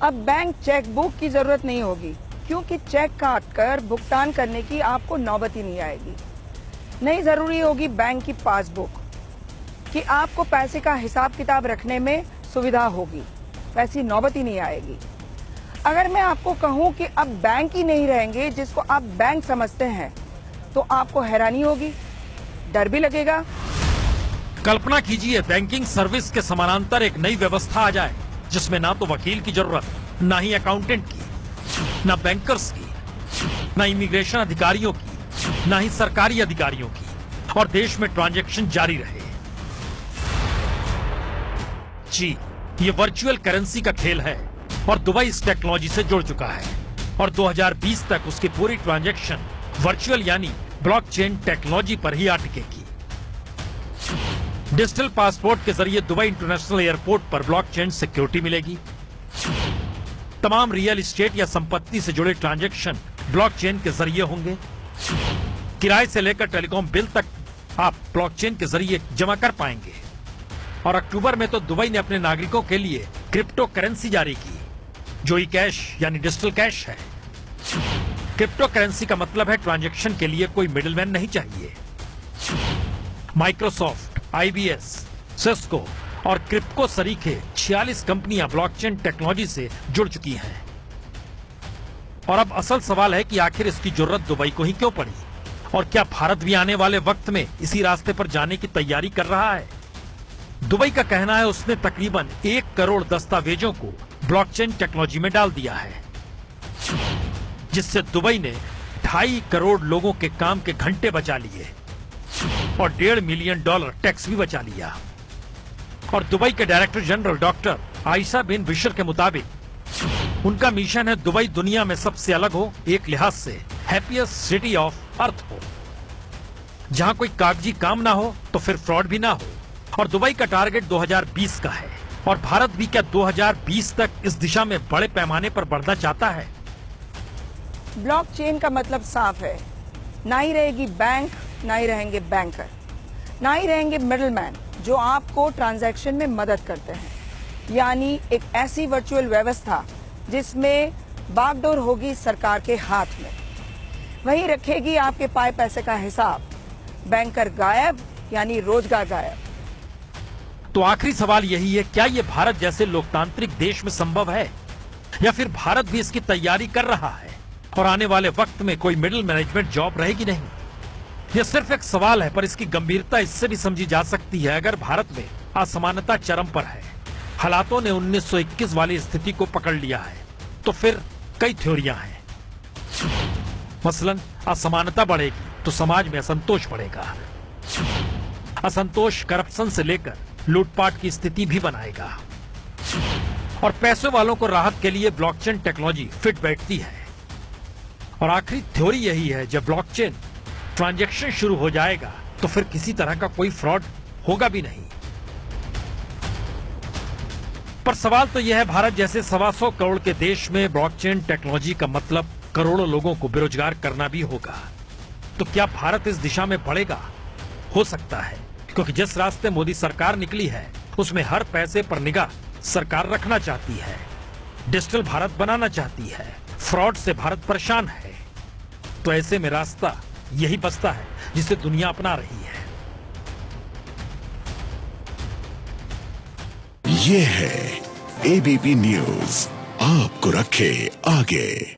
अब bank cheque book की जरूरत नहीं होगी, क्योंकि चेक काट कर भुगतान करने की आपको नौबत ही नहीं आएगी। नहीं जरूरी होगी बैंक की पासबुक कि आपको पैसे का हिसाब किताब रखने में सुविधा होगी, वैसी नौबत ही नहीं आएगी। अगर मैं आपको कहूं कि अब बैंक ही नहीं रहेंगे जिसको आप बैंक समझते हैं, तो आपको हैरानी होगी, डर भी लगेगा। कल्पना कीजिए बैंकिंग सर्विस के समानांतर एक नई व्यवस्था आ जाए, जिसमें ना तो वकील की जरूरत, ना ही अकाउंटेंट की, ना बैंकर्स की, ना इमिग्रेशन अधिकारियों की, ना ही सरकारी अधिकारियों की, और देश में ट्रांजैक्शन जारी रहे। जी, ये वर्चुअल करेंसी का खेल है और दुबई इस टेक्नोलॉजी से जुड़ चुका है और 2020 तक उसकी पूरी ट्रांजैक्शन वर्चुअल यानी ब्लॉकचेन टेक्नोलॉजी पर ही आ टिकेगी। डिजिटल पासपोर्ट के जरिए दुबई इंटरनेशनल एयरपोर्ट पर ब्लॉकचेन सिक्योरिटी मिलेगी। तमाम रियल एस्टेट या संपत्ति से जुड़े ट्रांजैक्शन ब्लॉकचेन के जरिए होंगे। किराए से लेकर टेलीकॉम बिल तक आप ब्लॉकचेन के जरिए जमा कर पाएंगे। और अक्टूबर में तो दुबई ने अपने नागरिकों के लिए क्रिप्टो करेंसी जारी की, जो ई कैश यानी डिजिटल कैश है। क्रिप्टो करेंसी का मतलब है ट्रांजैक्शन के लिए कोई मिडिलमैन नहीं चाहिए। माइक्रोसॉफ्ट, आईबीएस, सिस्को और क्रिप्टो सरीखे 46 कंपनियां ब्लॉकचेन टेक्नोलॉजी से जुड़ चुकी हैं। और अब असल सवाल है कि आखिर इसकी जरूरत दुबई को ही क्यों पड़ी, और क्या भारत भी आने वाले वक्त में इसी रास्ते पर जाने की तैयारी कर रहा है। दुबई का कहना है उसने तकरीबन 1 करोड़ दस्तावेजों को ब्लॉकचेन टेक्नोलॉजी में डाल दिया है, जिससे दुबई ने 2.5 करोड़ लोगों के काम के घंटे बचा लिए और $1.5 मिलियन टैक्स भी बचा लिया। और दुबई के डायरेक्टर जनरल डॉक्टर आयशा बिन बिशर के मुताबिक उनका मिशन है दुबई दुनिया में सबसे अलग हो, एक लिहाज से हैप्पीएस्ट सिटी ऑफ अर्थ हो, जहां कोई कागजी काम ना हो तो फिर फ्रॉड भी ना हो। और दुबई का टारगेट 2020 का है, और भारत भी क्या 2020 तक इस दिशा में बड़े पैमाने पर बढ़ना चाहता है। ब्लॉकचेन का मतलब साफ है, ना ही रहेगी बैंक, ना ही रहेंगे बैंकर, ना ही रहेंगे मिडलमैन जो आपको ट्रांजैक्शन में मदद करते हैं। यानी एक ऐसी वर्चुअल व्यवस्था जिसमें बागडोर होगी सरकार के हाथ में, वही रखेगी आपके पाए पैसे का हिसाब। बैंकर गायब यानी रोजगार गायब। तो आखिरी सवाल यही है, क्या ये भारत जैसे लोकतांत्रिक देश में संभव है, या फिर भारत भी इसकी तैयारी कर रहा है और आने वाले वक्त में कोई मिडिल मैनेजमेंट जॉब रहेगी नहीं। यह सिर्फ एक सवाल है, पर इसकी गंभीरता इससे भी समझी जा सकती है। अगर भारत में असमानता चरम पर है, हालातों ने 1921 वाली स्थिति को पकड़ लिया है, तो फिर कई थ्योरियां हैं। मसलन असमानता बढ़ेगी तो समाज में असंतोष बढ़ेगा। असंतोष करप्शन से लेकर लूटपाट की स्थिति भी बनाएगा, और पैसे वालों को राहत के लिए ब्लॉकचेन टेक्नोलॉजी फिट बैठती है। और आखिरी थ्योरी यही है, जब ब्लॉकचेन ट्रांजैक्शन शुरू हो जाएगा तो फिर किसी तरह का कोई फ्रॉड होगा भी नहीं। पर सवाल तो यह है, भारत जैसे 125 करोड़ के देश में ब्लॉकचेन टेक्नोलॉजी का मतलब करोड़ों लोगों को बेरोजगार करना भी होगा। तो क्या भारत इस दिशा में बढ़ेगा? हो सकता है, क्योंकि जिस रास्ते मोदी सरकार निकली है उसमें हर पैसे पर निगाह सरकार रखना चाहती है, डिजिटल भारत बनाना चाहती है, फ्रॉड से भारत परेशान है। तो ऐसे में रास्ता यही बचता है जिसे दुनिया अपना रही है। ये है एबीपी न्यूज, आपको रखे आगे।